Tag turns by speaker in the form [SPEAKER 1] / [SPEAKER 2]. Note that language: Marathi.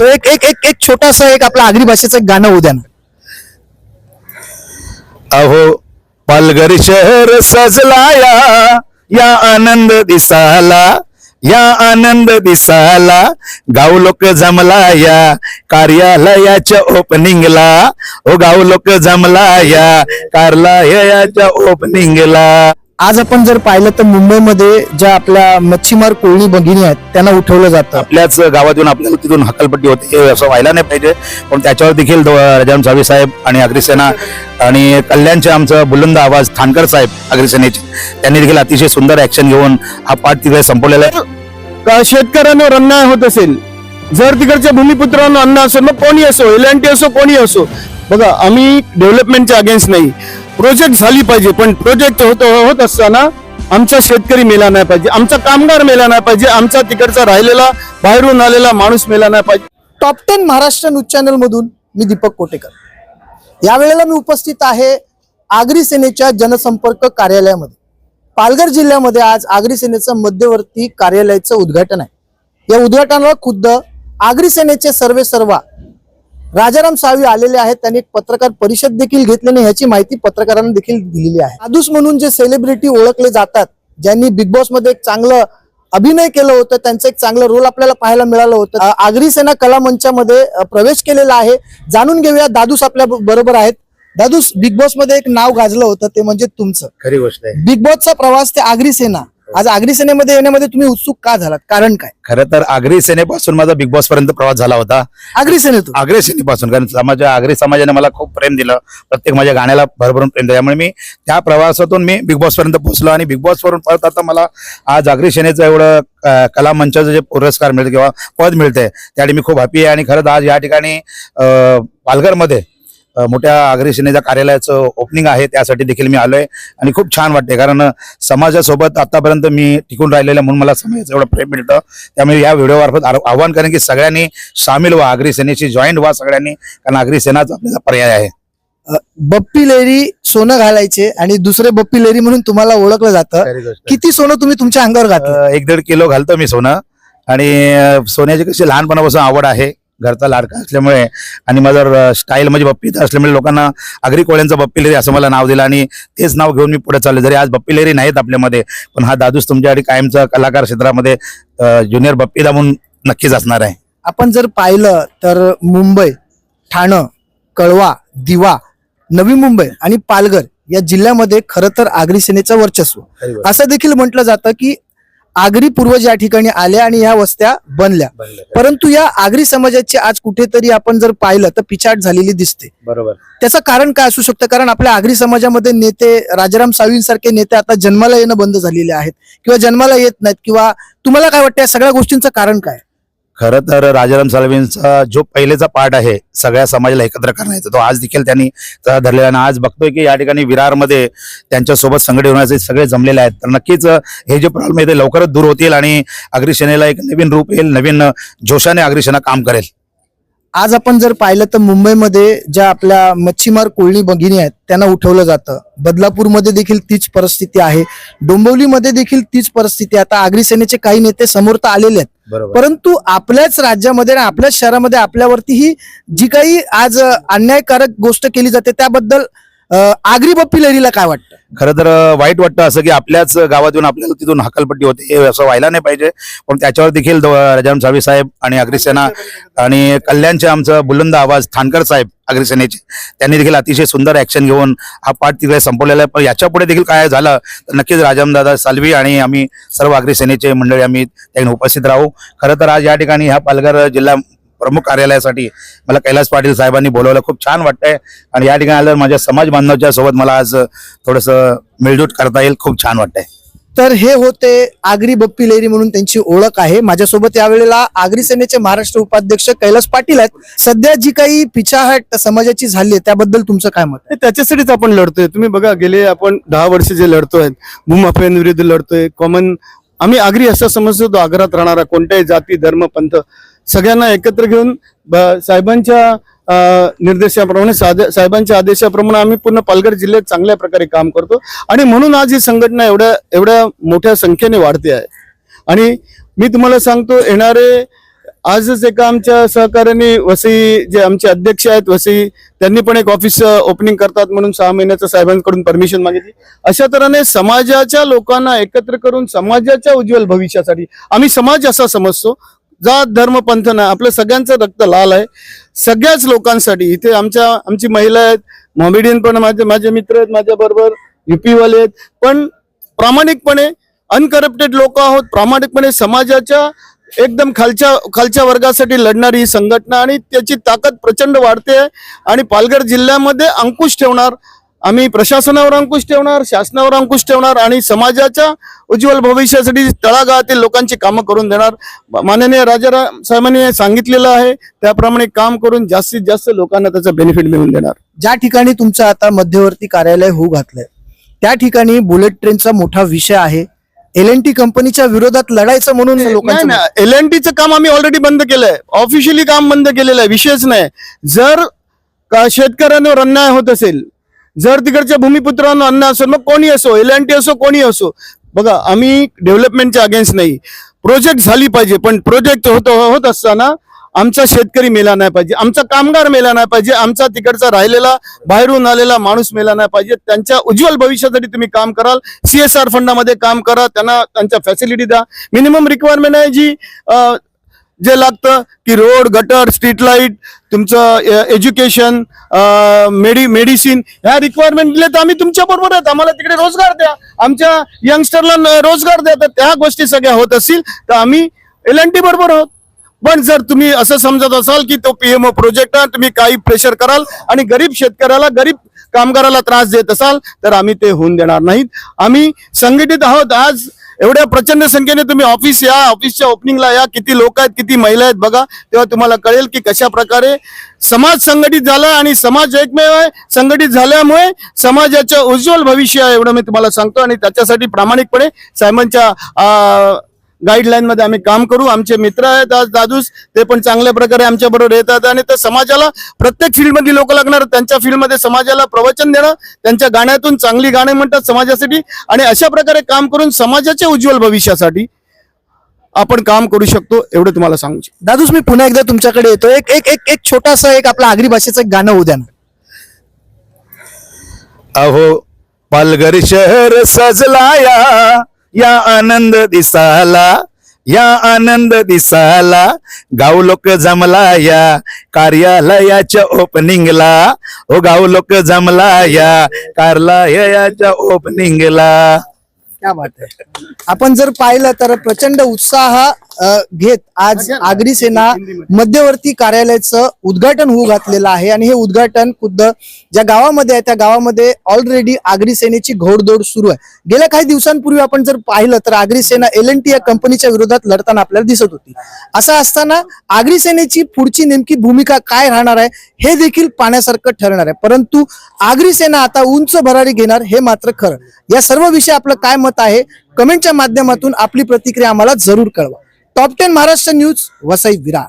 [SPEAKER 1] तो एक एक एक एक छोटासा एक आपला आगरी भाषेचं एक गाणं होऊ द्या ना.
[SPEAKER 2] अहो पालघर शहर सजलाया या आनंद दिसाला, या आनंद दिसाला, गाव लोक जमला या कार्यालयाच्या ओपनिंगला, ओ गाव लोक जमला या कार्यालयाच्या ओपनिंगला.
[SPEAKER 1] आज आपण जर पाहिलं तर मुंबईमध्ये ज्या आपल्या मच्छीमार कोळी भगिनी आहेत त्यांना उठवलं जातं.
[SPEAKER 2] आपल्याच गावातून आपल्याला तिथून हकलपट्टी होते, हे असं व्हायला नाही पाहिजे. पण त्याच्यावर देखील राजाराम साळवी साहेब आणि अग्रिसेना आणि कल्याणचे आमचं बुलंद आवाज थानकर साहेब अग्रिसेनेचे, त्यांनी देखील अतिशय सुंदर ऍक्शन घेऊन हा पाठ तिकडे संपवलेला आहे.
[SPEAKER 3] का शेतकऱ्यांवर अन्याय होत असेल, जर तिकडच्या भूमिपुत्रांना अन्याय असेल, मग कोणी असो, एल&टी असो, कोणी असो, बघा आम्ही डेव्हलपमेंटच्या अगेन्स्ट नाही. प्रोजेक्ट झाली पाहिजे, पण प्रोजेक्ट होत असताना आमचा शेतकरी मेला नाही पाहिजे, आमचा कामगार मेला नाही पाहिजे, आमचा तिकडचा राहिलेला बाहेरून आलेला माणूस मेला नाही पाहिजे.
[SPEAKER 1] टॉप 10 महाराष्ट्र न्यूज चॅनल मधून मी दीपक कोटेकर. यावेळेला मी उपस्थित आहे आगरी सेनेच्या जनसंपर्क कार्यालयामध्ये. पालघर जिल्ह्यामध्ये आज आगरी सेनेचं मध्यवर्ती कार्यालयाचं उद्घाटन आहे. या उद्घाटनाला खुद्द आगरी सेनेचे सर्वेसर्वा राजाराम साळवी आलेले आहेत. त्यांनी एक पत्रकार परिषद देखील घेतली आणि ह्याची माहिती पत्रकारांना देखील दिलेली आहे. दादूस म्हणून जे सेलिब्रिटी ओळखले जातात, ज्यांनी बिग बॉस मध्ये एक चांगलं अभिनय केलं होतं, त्यांचं एक चांगलं रोल आपल्याला पाहायला मिळालं होतं. आगरी सेना कला मंचामध्ये प्रवेश केलेला आहे. जाणून घेऊया, दादूस आपल्या बरोबर आहेत. दादूस, बिग बॉस मध्ये एक नाव गाजलं होतं, ते म्हणजे तुमचं.
[SPEAKER 2] खरी गोष्ट आहे.
[SPEAKER 1] बिग बॉसचा प्रवास ते आगरी सेना, आज आगरी सेनेमध्ये येण्यामध्ये तुम्ही उत्सुक का झालात, कारण काय?
[SPEAKER 2] खरं तर आगरी सेनेपासून माझा बिग बॉस पर्यंत प्रवास झाला होता.
[SPEAKER 1] आगरी सेनेतून?
[SPEAKER 2] आगरी सेनेपासून, कारण आगरी समाजाने मला खूप प्रेम दिलं, प्रत्येक माझ्या गाण्याला भरभरून प्रेम दिलं. त्यामुळे मी त्या प्रवासातून मी बिग बॉस पर्यंत पोहोचलो आणि बिग बॉस वरून परत आता मला आज आगरी सेनेचं एवढं कला मंचाचं जे पुरस्कार मिळते किंवा पद मिळते त्यासाठी मी खूप हॅपी आहे. आणि खरंच आज या ठिकाणी पालघरमध्ये मोठ्या आगरी सेनेच्या कार्यालयाचं ओपनिंग आहे, त्यासाठी देखील मी आलोय आणि खूप छान वाटते. कारण समाजासोबत आतापर्यंत मी टिकून राहिलेलं म्हणून मला समाजाचं एवढं प्रेम मिळतं. त्यामुळे या व्हिडिओमार्फत आव्हान करेन की सगळ्यांनी सामील व्हा, आगरी सेनेशी जॉईंट व्हा सगळ्यांनी, कारण आगरी सेनाच आपल्याला पर्याय आहे.
[SPEAKER 1] बप्पी लेरी सोनं घालायचे आणि दुसरे बप्पी लेरी म्हणून तुम्हाला ओळखलं जातं. किती सोनं तुम्ही तुमच्या अंगावर घातलं?
[SPEAKER 2] 1-1.5 किलो घालतो मी सोनं. आणि सोन्याची कशी लहानपणापासून आवड आहे, घरचा लाडका असल्यामुळे, आणि माझं स्टाईल म्हणजे बप्पी असल्यामुळे लोकांना आगरी कोळ्यांचा बप्पी लेरी असं मला नाव दिलं आणि तेच नाव घेऊन मी पुढे चाललो. जरी आज बप्पी लेरी नाहीत आपल्यामध्ये, पण हा दादूस तुमच्यासाठी कायमचा कलाकार क्षेत्रामध्ये ज्युनियर बप्पीदा म्हणून नक्कीच असणार आहे.
[SPEAKER 1] आपण जर पाहिलं तर मुंबई, ठाणं, कळवा, दिवा, नवी मुंबई आणि पालघर या जिल्ह्यामध्ये खरं तर आगरी सेनेचं वर्चस्व. असं देखील म्हटलं जातं की आगरी पूर्वज या ठिकाणी आल्या आणि या वस्त्या बनल्या, परंतु या आगरी समाजाची आज कुठेतरी आपण जर पाहिलं तर पिछाट झालेली दिसते.
[SPEAKER 2] बरोबर.
[SPEAKER 1] त्याचं कारण काय असू शकतं? कारण आपल्या आगरी समाजामध्ये नेते, राजाराम साळवींसारखे नेते आता जन्माला येणं बंद झालेले आहेत किंवा जन्माला येत नाहीत, किंवा तुम्हाला काय वाटतं या सगळ्या गोष्टींचं कारण काय?
[SPEAKER 2] खरं तर राजाराम साळवींचा जो पहिलेचा पार्ट आहे सगळ्या समाजाला एकत्र करण्याचा, तो आज देखील त्यांनी धरलेला. आणि आज बघतोय की या ठिकाणी विरारमध्ये त्यांच्यासोबत संघटित होण्याचे सगळे जमलेले आहेत. तर नक्कीच हे जे प्रॉब्लेम आहे ते लवकरच दूर होतील आणि आगरी सेनेला एक नवीन रूप येईल, नवीन जोशाने आगरी सेना काम करेल.
[SPEAKER 1] आज आपण जर पाहिलं तर मुंबईमध्ये ज्या आपल्या मच्छीमार कोळी भगिनी आहेत त्यांना उठवलं जातं. बदलापूरमध्ये देखील तीच परिस्थिती आहे, डोंबिवलीमध्ये देखील तीच परिस्थिती आहे. आता आगरी सेनेचे काही नेते समोर तर आलेले आहेत, परंतु आपल्याच राज्यामध्ये आणि आपल्याच शहरामध्ये आपल्यावरती ही जी काही आज अन्यायकारक गोष्ट केली जाते त्याबद्दल आगरी बप्पी लेरीला काय वाटतं?
[SPEAKER 2] खरं तर वाईट वाटतं असं की आपल्याच गावातून आपल्याला तिथून हकलपट्टी होते, हे असं व्हायला नाही पाहिजे. पण त्याच्यावर देखील राजाराम साळवी साहेब आणि अग्रिसेना आणि कल्याणचे आमचं बुलंद आवाज थानकर साहेब अग्रिसेनेचे, त्यांनी देखील अतिशय सुंदर ऍक्शन घेऊन हा पाठ तिकडे संपवलेला आहे. पण याच्या पुढे देखील काय झालं तर नक्कीच राजारामदादा साळवी आणि आम्ही सर्व अग्रिसेनेचे मंडळी आम्ही त्यांनी उपस्थित राहू. खरं तर आज या ठिकाणी ह्या पालघर जिल्हा प्रमुख कार्यालयासाठी मला कैलास पाटील साहेबांनी बोलवलं, खूप छान वाटतंय. आणि या ठिकाणी आल्यावर माझ्या समाज बांधवांच्या सोबत मला आज थोडंसं मिळजूट करता येईल, खूप छान वाटतंय.
[SPEAKER 1] तर हे होते आगरी बप्पी लेरी म्हणून त्यांची ओळख आहे. माझ्यासोबत यावेळेला आगरी सेनेचे महाराष्ट्र उपाध्यक्ष कैलास पाटील आहेत. सध्या जी काही पिछाहट समाजाची झाली आहे त्याबद्दल तुमचं काय मत आहे?
[SPEAKER 3] त्याच्यासाठीच आपण लढतोय. तुम्ही बघा, गेले आपण 10 वर्ष जे लढतोय, भूमाफियांविरुद्ध लढतोय. कॉमन आम्ही आगरी असं समजतो, आग्रात राहणारा कोणत्याही जाती धर्म पंथ सगळ्यांना एकत्र घेऊन साहेबांच्या निर्देशाप्रमाणे, साहेबांच्या आदेशाप्रमाणे आम्ही पूर्ण पालघर जिल्ह्यात चांगल्या प्रकारे काम करतो. आणि म्हणून आज ही संघटना एवढ्या मोठ्या संख्येने वाढते आहे. आणि मी तुम्हाला सांगतो, येणारे आजच एका आमच्या सहकार्याने वसई जे आमचे अध्यक्ष आहेत वसई त्यांनी पण एक ऑफिस ओपनिंग करतात म्हणून 6 महिन्याचं साहेबांकडून परमिशन मागितली. अशा तऱ्हेने समाजाच्या लोकांना एकत्र करून समाजाच्या उज्ज्वल भविष्यासाठी आम्ही समाज असा समजतो, जात धर्म पंथ नाही, आपलं सगळ्यांचं रक्त लाल आहे. सगळ्याच लोकांसाठी इथे आमची महिला आहेत, मॉमेडियन पण माझे मित्र आहेत, माझ्या बरोबर युपी वाले आहेत, पण प्रामाणिकपणे अनकरप्टेड लोक आहोत, प्रामाणिकपणे समाजाच्या एकदम खालच्या वर्गासाठी लढणारी ही संघटना आणि त्याची ताकद प्रचंड वाढते आहे. आणि पालघर जिल्ह्यामध्ये अंकुश ठेवणार आम्ही, प्रशासनावर अंकुश ठेवणार, शासनावर अंकुश ठेवणार आणि समाजाच्या उज्ज्वल भविष्यासाठी तळागाळातील लोकांची कामं करून देणार. माननीय राजाराम साहेबांनी सांगितलेलं आहे त्याप्रमाणे काम करून जास्तीत जास्त लोकांना त्याचा बेनिफिट मिळवून देणार.
[SPEAKER 1] ज्या ठिकाणी तुमचं आता मध्यवर्ती कार्यालय होऊ घातलंय त्या ठिकाणी बुलेट ट्रेनचा मोठा विषय आहे. L&T कंपनीच्या विरोधात लढायचं म्हणून लोकांचं
[SPEAKER 3] नाही, L&Tचं काम आम्ही ऑलरेडी बंद केलंय, ऑफिशियली काम बंद केलेलं आहे, विषयच नाही. जर शेतकऱ्यांवर अन्याय होत असेल, जर तिकडच्या भूमिपुत्रांना अन्याय असेल, मग कोणी असो, L&T असो कोणी असो, बघा आम्ही डेव्हलपमेंटच्या अगेन्स्ट नाही, प्रोजेक्ट झाली पाहिजे, पण प्रोजेक्ट होत असताना आमचा शेतकरी मेला नाही पाहिजे, आमचा कामगार मेला नाही पाहिजे, आमचा तिकडचा राहिलेला बाहेरून आलेला माणूस मेला नाही पाहिजे. त्यांच्या उज्ज्वल भविष्यासाठी तुम्ही काम कराल, CSR फंडामध्ये काम करा, त्यांना त्यांच्या फॅसिलिटी द्या. मिनिमम रिक्वायरमेंट आहे जी जे लागतं की रोड, गटर, स्ट्रीट लाईट, तुमचं एज्युकेशन, मेडिसिन, ह्या रिक्वायरमेंट दिले तर आम्ही तुमच्या बरोबर आहेत. आम्हाला तिकडे रोजगार द्या, आमच्या यंगस्टरला रोजगार द्या. तर त्या गोष्टी सगळ्या होत असतील तर आम्ही L&T बरोबर आहोत. पण जर तुम्ही असं समजत असाल की तो PMO प्रोजेक्ट आहे, तुम्ही काही प्रेशर कराल आणि गरीब शेतकऱ्याला, गरीब कामगाराला त्रास देत असाल तर आम्ही ते होऊन देणार नाहीत. आम्ही संघटित आहोत. आज एवढ्या प्रचंड संख्येने तुम्ही ऑफिसच्या ओपनिंगला या, किती लोक आहेत, किती महिला आहेत बघा, तेव्हा तुम्हाला कळेल की कशा प्रकारे समाज संघटित झाला आणि समाज एकमेव आहे. संघटित झाल्यामुळे समाजाचं उज्ज्वल भविष्य आहे एवढं मी तुम्हाला सांगतो. आणि त्याच्यासाठी प्रामाणिकपणे साहेबांच्या गाईडलाईन मध्ये आम्ही काम करू. आमचे मित्र आहेत आज दादूस, ते पण चांगल्या प्रकारे आमच्या बरोबर येतात आणि तर समाजाला प्रत्येक फील्डमधली लोक लागणार, त्यांच्या फील्डमध्ये समाजाला प्रवचन देणं, त्यांच्या गाण्यातून चांगली गाणे म्हणतात समाजासाठी आणि अशा प्रकारे काम करून समाजाच्या उज्ज्वल भविष्यासाठी आपण काम करू शकतो एवढं तुम्हाला सांगू.
[SPEAKER 1] दादूस, मी पुन्हा एकदा तुमच्याकडे येतो. एक छोटासा आपला आगरी भाषेचं एक गाणं होऊ द्या ना.
[SPEAKER 2] अहो पालघर शहर सजलाया या आनंद दिसाला, या आनंद दिसाला, गाव लोक जमला या कार्यालयाच्या ओपनिंगला, ओ गाव लोक जमला या कार्यालयाच्या ओपनिंगला.
[SPEAKER 1] क्या बात आहे. आपण जर पाहिलं तर प्रचंड उत्साह घेत आज आगरी सेना मध्यवर्ती कार्यालयाचं उद्घाटन होऊ घातलेलं आहे. आणि हे उद्घाटन खुद्द ज्या गावामध्ये आहे त्या गावामध्ये ऑलरेडी आगरी सेनेची घोडदौड सुरू आहे. गेल्या काही दिवसांपूर्वी आपण जर पाहिलं तर आगरी सेना L&T या कंपनीच्या विरोधात लढताना आपल्याला दिसत होती. असं असताना आगरी सेनेची पुढची नेमकी भूमिका काय राहणार आहे हे देखील पाहण्यासारखं ठरणार आहे. परंतु आगरी सेना आता उंच भरारी घेणार हे मात्र खरं. या सर्व विषय आपलं काय मत आहे कमेंटच्या माध्यमातून आपली प्रतिक्रिया आम्हाला जरूर कळवा. Top 10 Maharashtra news, Vasai Virar.